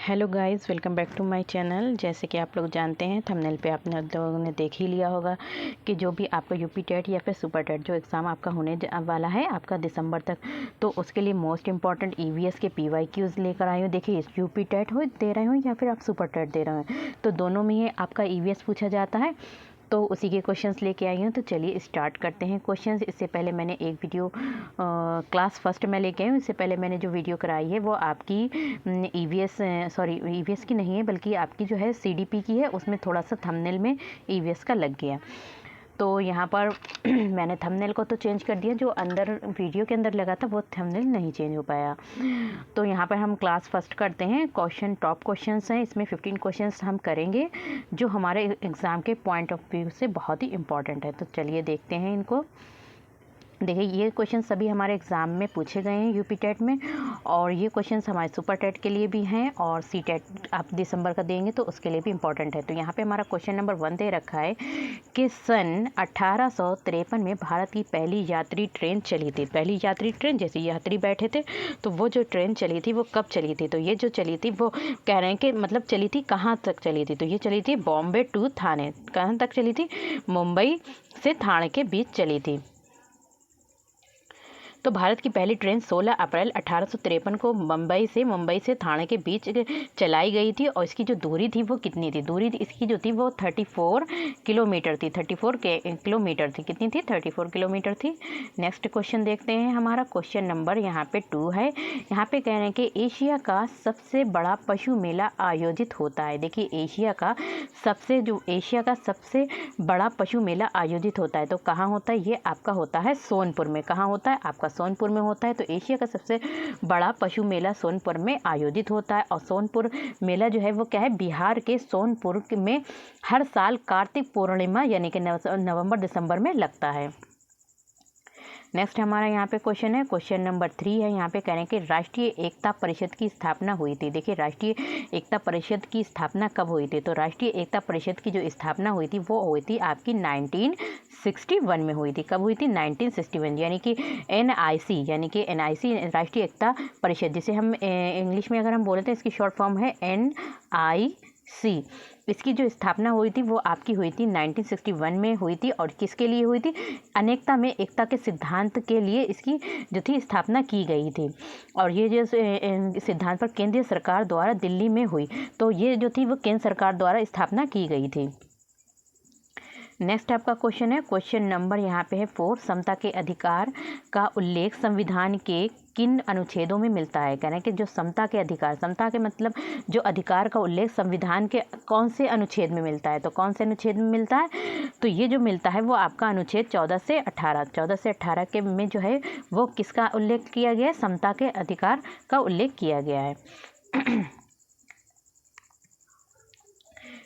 Hello guys, welcome back to my channel. जैसे कि आप लोग जानते हैं, थंबनेल पे आपने लोगों ने देख ही लिया होगा कि जो भी आपका यूपी टेट या फिर सुपर टेट जो एग्ज़ाम आपका होने वाला है आपका दिसंबर तक, तो उसके लिए मोस्ट इंपॉर्टेंट ईवीएस के पीवाईक्यूज़ लेकर आई हूँ। देखिए, यूपी टेट हो दे रहे हो या फिर आप सुपर टेट दे रहे हो, तो दोनों में ही आपका ईवीएस पूछा जाता है। तो उसी के क्वेश्चंस लेके आई हूँ। तो चलिए स्टार्ट करते हैं क्वेश्चंस। इससे पहले मैंने एक वीडियो क्लास फर्स्ट में लेके आई हूँ। इससे पहले मैंने जो वीडियो कराई है वो आपकी ईवीएस की नहीं है, बल्कि आपकी जो है सीडीपी की है। उसमें थोड़ा सा थंबनेल में ईवीएस का लग गया, तो यहाँ पर मैंने थंबनेल को तो चेंज कर दिया, जो अंदर वीडियो के अंदर लगा था वो थंबनेल नहीं चेंज हो पाया। तो यहाँ पर हम क्लास फर्स्ट करते हैं। क्वेश्चन टॉप क्वेश्चंस हैं, इसमें 15 क्वेश्चंस हम करेंगे जो हमारे एग्ज़ाम के पॉइंट ऑफ व्यू से बहुत ही इंपॉर्टेंट है। तो चलिए देखते हैं इनको। देखिए, ये क्वेश्चन सभी हमारे एग्ज़ाम में पूछे गए हैं यूपी टेट में, और ये क्वेश्चंस हमारे सुपर टेट के लिए भी हैं, और सी टेट आप दिसंबर का देंगे तो उसके लिए भी इम्पॉर्टेंट है। तो यहाँ पे हमारा क्वेश्चन नंबर 1 दे रखा है कि सन 1853 में भारत की पहली यात्री ट्रेन चली थी। पहली यात्री ट्रेन, जैसे यात्री बैठे थे, तो वो जो ट्रेन चली थी वो कब चली थी? तो ये जो चली थी वो कह रहे हैं कि मतलब चली थी कहाँ तक चली थी? तो ये चली थी बॉम्बे टू थाने। कहाँ तक चली थी? मुंबई से थाने के बीच चली थी। तो भारत की पहली ट्रेन 16 अप्रैल 1853 को मुंबई से थाने के बीच चलाई गई थी, और इसकी जो दूरी थी वो कितनी थी? दूरी इसकी जो थी वो 34 किलोमीटर थी। 34 किलोमीटर थी। कितनी थी? 34 किलोमीटर थी। नेक्स्ट क्वेश्चन देखते हैं। हमारा क्वेश्चन नंबर यहाँ पे 2 है। यहाँ पे कह रहे हैं कि एशिया का सबसे बड़ा पशु मेला आयोजित होता है। देखिए, एशिया का सबसे बड़ा पशु मेला आयोजित होता है, तो कहाँ होता है? ये आपका होता है सोनपुर में। कहाँ होता है? आपका सोनपुर में होता है। तो एशिया का सबसे बड़ा पशु मेला सोनपुर में आयोजित होता है, और सोनपुर मेला जो है वो क्या है? बिहार के सोनपुर में हर साल कार्तिक पूर्णिमा यानी कि नवंबर दिसंबर में लगता है। नेक्स्ट हमारा यहाँ पे क्वेश्चन है, क्वेश्चन नंबर 3 है। यहाँ पे कह रहे हैं कि राष्ट्रीय एकता परिषद की स्थापना हुई थी। देखिए, राष्ट्रीय एकता परिषद की स्थापना कब हुई थी? तो राष्ट्रीय एकता परिषद की जो स्थापना हुई थी वो हुई थी आपकी 1961 में हुई थी। कब हुई थी? 1961, यानी कि NIC राष्ट्रीय एकता परिषद, जिसे हम इंग्लिश में अगर हम बोलते हैं इसकी शॉर्ट फॉर्म है NIC। इसकी जो स्थापना हुई थी वो आपकी हुई थी 1961 में हुई थी, और किसके लिए हुई थी? अनेकता में एकता के सिद्धांत के लिए इसकी जो थी स्थापना की गई थी, और ये जो सिद्धांत पर केंद्रीय सरकार द्वारा दिल्ली में हुई। तो ये जो थी वो केंद्र सरकार द्वारा स्थापना की गई थी। नेक्स्ट आपका क्वेश्चन है, क्वेश्चन नंबर यहाँ पे है 4। समता के अधिकार का उल्लेख संविधान के किन अनुच्छेदों में मिलता है? कह रहे हैं कि जो समता के मतलब जो अधिकार का उल्लेख संविधान के कौन से अनुच्छेद में मिलता है? तो कौन से अनुच्छेद में मिलता है? तो ये जो मिलता है वो आपका अनुच्छेद 14 से 18 के में जो है वो किसका उल्लेख किया गया है? समता के अधिकार का उल्लेख किया गया है।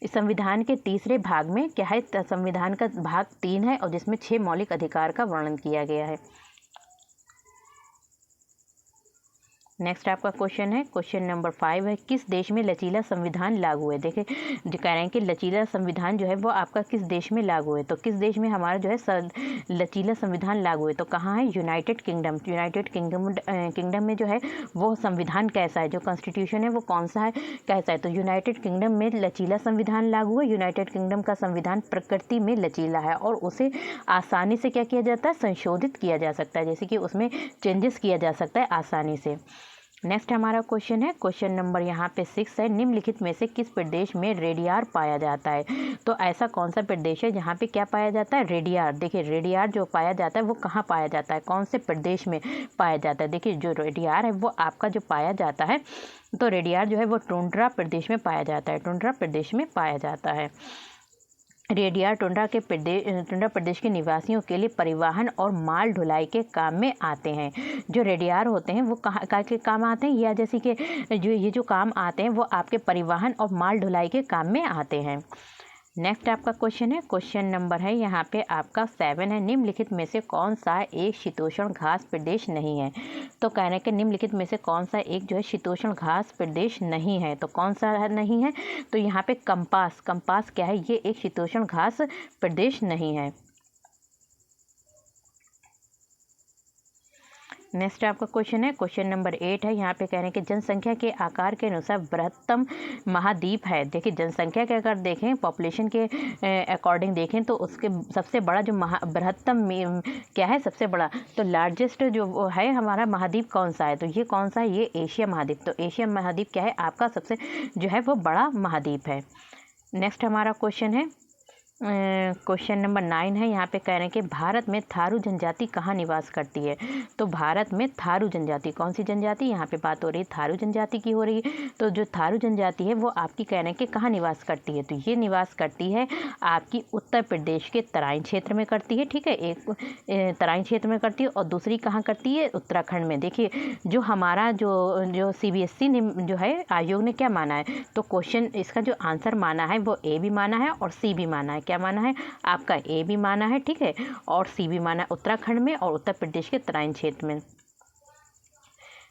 इस संविधान के तीसरे भाग में क्या है? संविधान का भाग 3 है, और जिसमें 6 मौलिक अधिकार का वर्णन किया गया है। नेक्स्ट आपका क्वेश्चन है, क्वेश्चन नंबर 5 है। किस देश में लचीला संविधान लागू है? देखिए, जो कह रहे हैं कि लचीला संविधान जो है वो आपका किस देश में लागू है? तो किस देश में हमारा जो है लचीला संविधान लागू है? तो कहाँ है? यूनाइटेड किंगडम में जो है वो संविधान कैसा है? जो कॉन्स्टिट्यूशन है वो कौन सा है, कैसा है? तो यूनाइटेड किंगडम में लचीला संविधान लागू है। यूनाइटेड किंगडम का संविधान प्रकृति में लचीला है, और उसे आसानी से क्या किया जाता है? संशोधित किया जा सकता है, जैसे कि उसमें चेंजेस किया जा सकता है आसानी से। नेक्स्ट हमारा क्वेश्चन है, क्वेश्चन नंबर यहाँ पे 6 है। निम्नलिखित में से किस प्रदेश में रेडियार पाया जाता है? तो ऐसा कौन सा प्रदेश है जहाँ पे क्या पाया जाता है? रेडियार। देखिए, रेडियार जो पाया जाता है वो कहाँ पाया जाता है? कौन से प्रदेश में पाया जाता है? देखिए, जो रेडियार है वो आपका जो पाया जाता है, तो रेडियार जो है वो टुंड्रा प्रदेश में पाया जाता है। टुंड्रा प्रदेश में पाया जाता है। रेडियार टुंड्रा प्रदेश के निवासियों के लिए परिवहन और माल ढुलाई के काम में आते हैं। जो रेडियार होते हैं वो कहाँ के काम आते हैं? या जैसे कि जो काम आते हैं वो आपके परिवहन और माल ढुलाई के काम में आते हैं। नेक्स्ट आपका क्वेश्चन है, क्वेश्चन नंबर है यहाँ पे आपका 7 है। निम्नलिखित में से कौन सा एक शीतोष्ण घास प्रदेश नहीं है? तो कह रहे हैं कि निम्नलिखित में से कौन सा एक जो है शीतोष्ण घास प्रदेश नहीं है? तो कौन सा नहीं है? तो यहाँ पे कंपास क्या है? ये एक शीतोष्ण घास प्रदेश नहीं है। नेक्स्ट आपका क्वेश्चन है, क्वेश्चन नंबर 8 है। यहाँ पे कह रहे हैं कि जनसंख्या के आकार के अनुसार बृहत्तम महाद्वीप है। देखिए जनसंख्या के अगर देखें, पॉपुलेशन के अकॉर्डिंग देखें तो उसके सबसे बड़ा जो बृहत्तम क्या है, सबसे बड़ा तो लार्जेस्ट जो है हमारा महाद्वीप कौन सा है, तो ये कौन सा है, ये एशिया महाद्वीप। तो एशिया महाद्वीप क्या है आपका सबसे जो है वो बड़ा महाद्वीप है। नेक्स्ट हमारा क्वेश्चन है, क्वेश्चन नंबर 9 है। यहाँ पे कह रहे हैं कि भारत में थारू जनजाति कहाँ निवास करती है। तो भारत में थारू जनजाति, कौन सी जनजाति, यहाँ पे बात हो रही है थारू जनजाति की हो रही है। तो जो थारू जनजाति है वो आपकी कह रहे हैं कि कहाँ निवास करती है, तो ये निवास करती है आपकी उत्तर प्रदेश के तराई क्षेत्र में करती है। ठीक है, एक तराई क्षेत्र में करती है और दूसरी कहाँ करती है, उत्तराखंड में। देखिए जो हमारा जो CBSE ने जो है आयोग ने क्या माना है, तो क्वेश्चन इसका जो आंसर माना है वो A भी माना है और C भी माना है। क्या माना है आपका, A भी माना है, ठीक है, और C भी माना है उत्तराखंड में और उत्तर प्रदेश के तराई क्षेत्र में।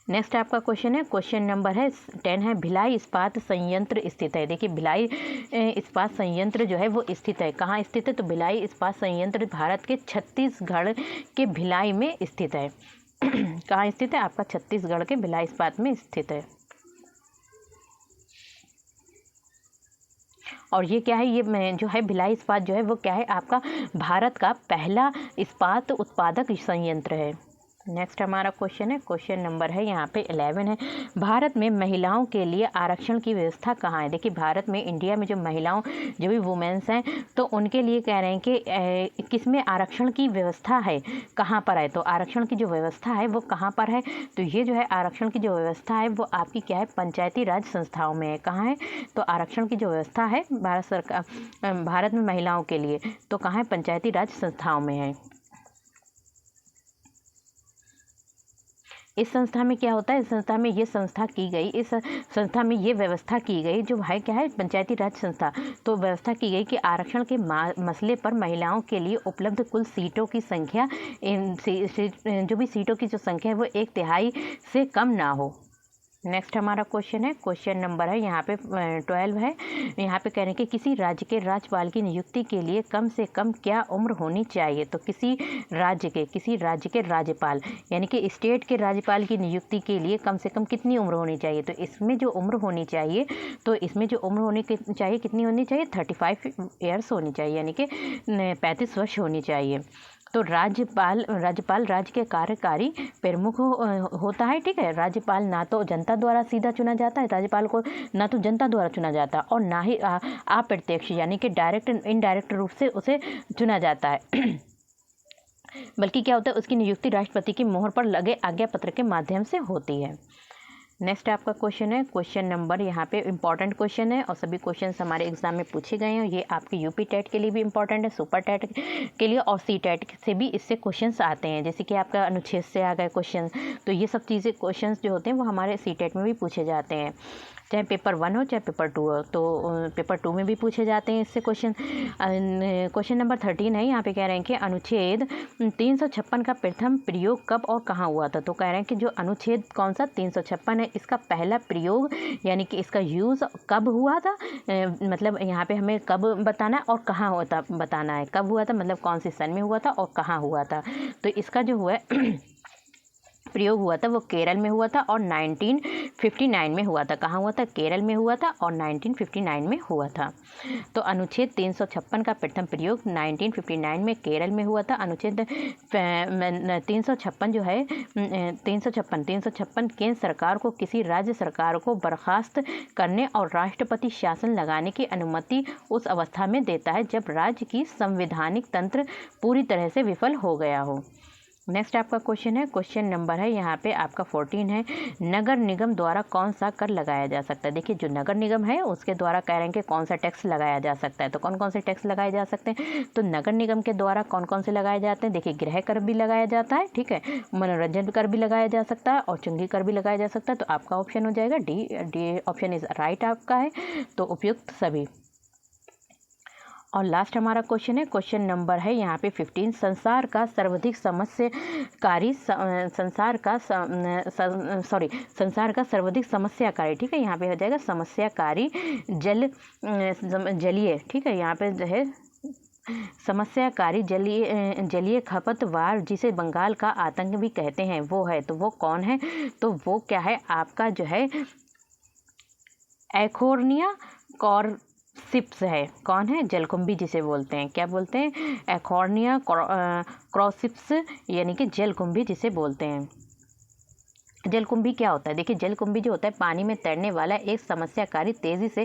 नेक्स्ट आपका क्वेश्चन है, क्वेश्चन नंबर है 10 है। भिलाई इस्पात संयंत्र स्थित है। देखिए भिलाई इस्पात संयंत्र जो है वो स्थित है, कहाँ स्थित है, तो भिलाई इस्पात संयंत्र भारत के छत्तीसगढ़ के भिलाई में स्थित है। कहाँ स्थित है आपका, छत्तीसगढ़ के भिलाई इस्पात में स्थित है। और ये क्या है, ये जो है भिलाई इस्पात जो है वो क्या है आपका भारत का पहला इस्पात उत्पादक संयंत्र है। नेक्स्ट हमारा क्वेश्चन है, क्वेश्चन नंबर है यहाँ पे 11 है। भारत में महिलाओं के लिए आरक्षण की व्यवस्था कहाँ है। देखिए भारत में, इंडिया में जो महिलाओं जो भी वुमेन्स हैं तो उनके लिए कह रहे हैं कि किस में आरक्षण की व्यवस्था है, कहाँ पर है, तो आरक्षण की जो व्यवस्था है वो कहाँ पर है, तो ये जो है आरक्षण की जो व्यवस्था है वो आपकी क्या है, पंचायती राज संस्थाओं में है। कहाँ है, तो आरक्षण की जो व्यवस्था है भारत सरकार, भारत में महिलाओं के लिए तो कहाँ है, पंचायती राज संस्थाओं में है। इस संस्था में क्या होता है, इस संस्था में ये संस्था की गई, इस संस्था में ये व्यवस्था की गई जो है क्या है, पंचायती राज संस्था, तो व्यवस्था की गई कि आरक्षण के मसले पर महिलाओं के लिए उपलब्ध कुल सीटों की संख्या, जो भी सीटों की जो संख्या है वो 1/3 से कम ना हो। नेक्स्ट हमारा क्वेश्चन है, क्वेश्चन नंबर है यहाँ पे 12 है। यहाँ पे कह रहे हैं कि किसी राज्य के राज्यपाल की नियुक्ति के लिए कम से कम क्या उम्र होनी चाहिए। तो किसी राज्य के राज्यपाल यानी कि स्टेट के राज्यपाल की नियुक्ति के लिए कम से कम कितनी उम्र होनी चाहिए। तो इसमें जो उम्र होनी चाहिए, तो इसमें जो उम्र होनी चाहिए कितनी होनी चाहिए, 35 ईयर्स होनी चाहिए, यानी कि 35 वर्ष होनी चाहिए। तो राज्यपाल राज्य के कार्यकारी प्रमुख होता है। ठीक है, राज्यपाल ना तो जनता द्वारा सीधा चुना जाता है, राज्यपाल को ना तो जनता द्वारा चुना जाता और ना ही अप्रत्यक्ष यानी कि डायरेक्ट इनडायरेक्ट रूप से उसे चुना जाता है। बल्कि क्या होता है, उसकी नियुक्ति राष्ट्रपति की मोहर पर लगे आज्ञा पत्र के माध्यम से होती है। नेक्स्ट आपका क्वेश्चन है, क्वेश्चन नंबर यहाँ पे इंपॉर्टेंट क्वेश्चन है और सभी क्वेश्चंस हमारे एग्जाम में पूछे गए हैं। ये आपके यूपी टेट के लिए भी इंपॉर्टेंट है, सुपर टेट के लिए और सी टेट से भी इससे क्वेश्चंस आते हैं। जैसे कि आपका अनुच्छेद से आ गए क्वेश्चन, तो ये सब चीज़ें क्वेश्चंस जो होते हैं वो हमारे सी टेट में भी पूछे जाते हैं, चाहे पेपर 1 हो चाहे पेपर 2 हो। तो पेपर 2 में भी पूछे जाते हैं इससे क्वेश्चन। क्वेश्चन नंबर 13 है, यहाँ पे कह रहे हैं कि अनुच्छेद 356 का प्रथम प्रयोग कब और कहाँ हुआ था। तो कह रहे हैं कि जो अनुच्छेद कौन सा 356 है, इसका पहला प्रयोग यानी कि इसका यूज़ कब हुआ था, मतलब यहाँ पे हमें कब बताना है और कहाँ होता बताना है। कब हुआ था मतलब कौन से सन में हुआ था और कहाँ हुआ था। तो इसका जो हुआ है प्रयोग हुआ था वो केरल में हुआ था और 1959 में हुआ था। कहाँ हुआ था, केरल में हुआ था और 1959 में हुआ था। तो अनुच्छेद 356 का प्रथम प्रयोग 1959 में केरल में हुआ था। अनुच्छेद 356 जो है 356 केंद्र सरकार को किसी राज्य सरकार को बर्खास्त करने और राष्ट्रपति शासन लगाने की अनुमति उस अवस्था में देता है जब राज्य की संवैधानिक तंत्र पूरी तरह से विफल हो गया हो। नेक्स्ट आपका क्वेश्चन है, क्वेश्चन नंबर है यहाँ पे आपका 14 है। नगर निगम द्वारा कौन सा कर लगाया जा सकता है। देखिए जो नगर निगम है उसके द्वारा कह रहे हैं कि कौन सा टैक्स लगाया जा सकता है। तो कौन कौन से टैक्स लगाए जा सकते हैं, तो नगर निगम के द्वारा कौन कौन से लगाए जाते हैं। देखिए गृह कर भी लगाया जाता है, ठीक है, मनोरंजन कर भी लगाया जा सकता है और चुंगी कर भी लगाया जा सकता है। तो आपका ऑप्शन हो जाएगा डी ऑप्शन इज राइट आपका है, तो उपयुक्त सभी। और लास्ट हमारा क्वेश्चन है, क्वेश्चन नंबर है यहाँ पे 15। संसार का सर्वाधिक समस्याकारी, ठीक है, यहाँ पे हो जाएगा समस्याकारी जलीय, ठीक है, यहाँ पे जो है समस्याकारी जलीय खरपतवार जिसे बंगाल का आतंक भी कहते हैं वो है, तो वो कौन है? तो वो क्या है आपका जो है एखोर्निया क्रॉसिप्स है। कौन है? जलकुंभी जिसे बोलते हैं, क्या बोलते हैं? एखोर्निया क्रॉसिप्स यानी कि जलकुंभी जिसे बोलते हैं। जलकुंभी क्या होता है? देखिए जलकुंभी जो होता है पानी में तैरने वाला एक समस्याकारी तेजी से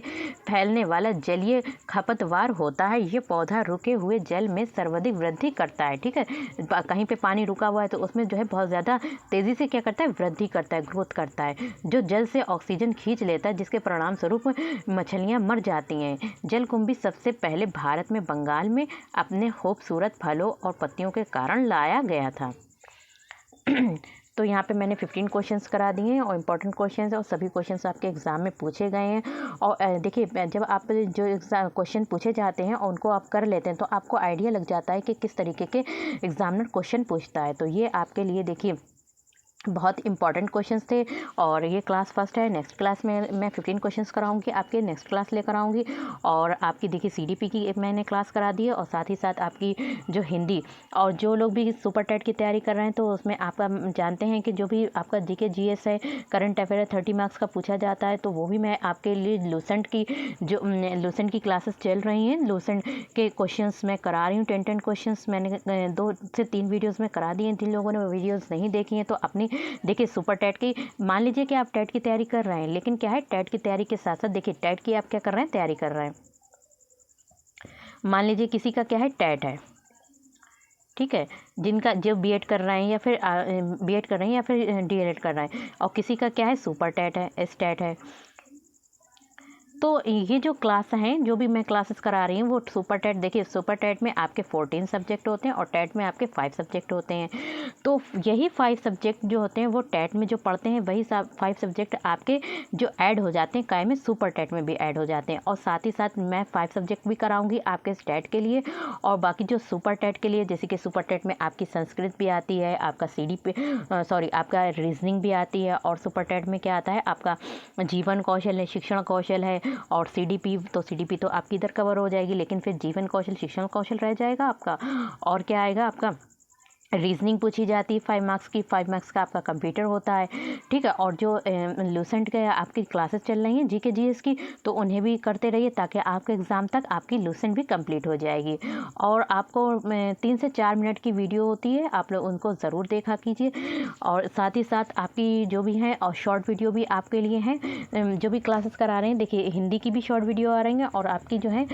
फैलने वाला जलीय खरपतवार होता है। ये पौधा रुके हुए जल में सर्वाधिक वृद्धि करता है। ठीक है, कहीं पे पानी रुका हुआ है तो उसमें जो है बहुत ज़्यादा तेज़ी से क्या करता है? वृद्धि करता है, ग्रोथ करता है, जो जल से ऑक्सीजन खींच लेता है, जिसके परिणाम स्वरूप मछलियाँ मर जाती हैं। जलकुंभी सबसे पहले भारत में बंगाल में अपने खूबसूरत फलों और पत्तियों के कारण लाया गया था। तो यहाँ पे मैंने 15 क्वेश्चंस करा दिए हैं और इम्पॉर्टेंट क्वेश्चंस और सभी क्वेश्चंस आपके एग्ज़ाम में पूछे गए हैं। और देखिए जब आप जो क्वेश्चन पूछे जाते हैं और उनको आप कर लेते हैं तो आपको आइडिया लग जाता है कि किस तरीके के एग्जामिनर क्वेश्चन पूछता है। तो ये आपके लिए देखिए बहुत इंपॉर्टेंट क्वेश्चंस थे और ये क्लास फर्स्ट है। नेक्स्ट क्लास में मैं 15 क्वेश्चंस कराऊंगी, आपके नेक्स्ट क्लास लेकर आऊँगी। और आपकी देखिए CDP की एक मैंने क्लास करा दी है और साथ ही साथ आपकी जो हिंदी और जो लोग भी सुपर टेट की तैयारी कर रहे हैं तो उसमें आपका जानते हैं कि जो भी आपका GK GS है, करंट अफेयर 30 मार्क्स का पूछा जाता है, तो वो भी मैं आपके लिए लूसेंट की क्लासेस चल रही हैं। लूसेंट के क्वेश्चंस मैं करा रही हूँ, 10 क्वेश्चंस मैंने 2 से 3 वीडियोज़ में करा दिए हैं। जिन लोगों ने वो वीडियोज़ नहीं देखी हैं तो अपनी देखिए सुपर टेट की, मान लीजिए कि आप टेट की तैयारी कर रहे हैं, लेकिन क्या है टेट की तैयारी के साथ साथ देखिए टेट की आप क्या कर रहे हैं? तैयारी कर रहे हैं। मान लीजिए किसी का क्या है? टेट है, ठीक है, जिनका जो बीएड कर रहे हैं या फिर बीएड कर रहे हैं या फिर DLED कर रहे हैं, और किसी का क्या है? सुपर टेट है, STET है। तो ये जो क्लास हैं, जो भी मैं क्लासेस करा रही हूँ वो सुपर टेट, देखिए सुपर टेट में आपके 14 सब्जेक्ट होते हैं और टेट में आपके 5 सब्जेक्ट होते हैं। तो यही 5 सब्जेक्ट जो होते हैं वो टेट में जो पढ़ते हैं वही 5 सब्जेक्ट आपके जो ऐड हो जाते हैं काय में, सुपर टेट में भी ऐड हो जाते हैं। और साथ ही साथ मैं 5 सब्जेक्ट भी कराऊंगी आपके स्टेट के लिए और बाकी जो सुपर टेट के लिए, जैसे कि सुपर टेट में आपकी संस्कृत भी आती है, आपका आपका रीजनिंग भी आती है, और सुपर टेट में क्या आता है? आपका जीवन कौशल है, शिक्षण कौशल है, और CDP तो आपकी इधर कवर हो जाएगी, लेकिन फिर जीवन कौशल, शिक्षण कौशल रह जाएगा आपका। और क्या आएगा आपका? रीजनिंग पूछी जाती है 5 मार्क्स की, 5 मार्क्स का आपका कंप्यूटर होता है, ठीक है। और जो लूसेंट के आपकी क्लासेस चल रही हैं GK GS की, तो उन्हें भी करते रहिए ताकि आपके एग्ज़ाम तक आपकी लूसेंट भी कंप्लीट हो जाएगी। और आपको 3 से 4 मिनट की वीडियो होती है, आप लोग उनको ज़रूर देखा कीजिए। और साथ ही साथ आपकी जो भी है और शॉर्ट वीडियो भी आपके लिए हैं, जो भी क्लासेस करा रहे हैं। देखिए हिंदी की भी शॉर्ट वीडियो आ रही हैं और आपकी जो है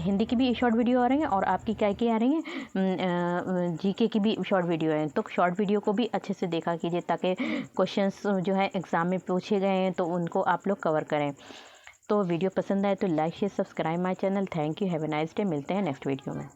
हिंदी की भी शॉर्ट वीडियो आ रही हैं और आपकी क्या आ रही हैं GK की भी शॉर्ट वीडियो है। तो शॉर्ट वीडियो को भी अच्छे से देखा कीजिए ताकि क्वेश्चंस जो है एग्ज़ाम में पूछे गए हैं तो उनको आप लोग कवर करें। तो वीडियो पसंद आए तो like share subscribe my channel. Thank you, have a nice day. मिलते हैं नेक्स्ट वीडियो में।